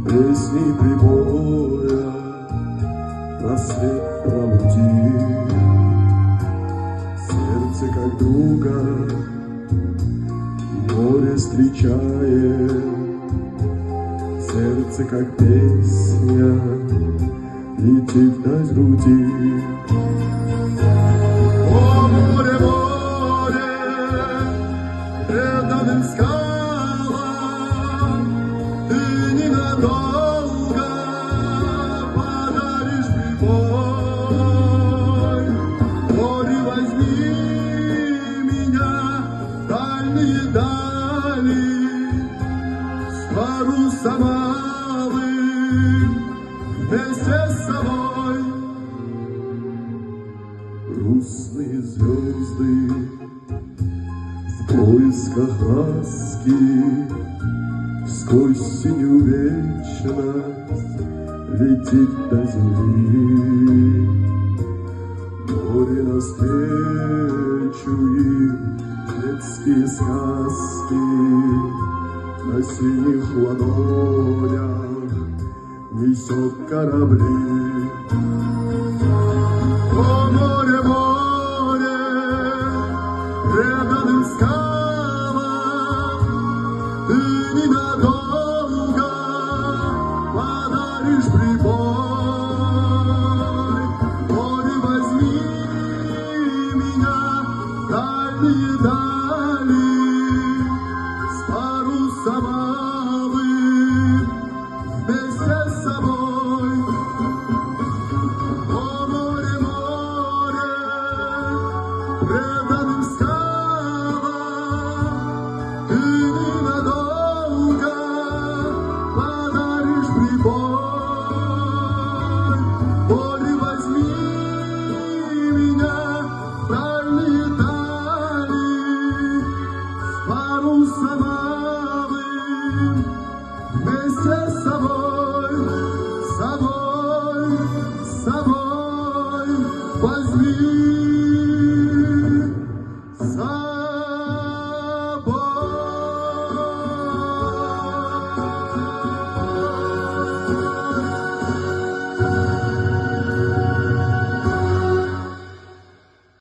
Песни прибоя рассвет пробудил. Сердце как друга море встречает. Сердце как песня летит до груди. О, море, море, преданным скалам ты ненадолго подаришь прибой. Море, возьми меня в дальние дали, с парусом малым вместе с собой. Грустные звезды в поисках ласки сквозь синюю вечность летит до земли. Море навстречу им детские сказки на синих ладонях несет корабли. О, море,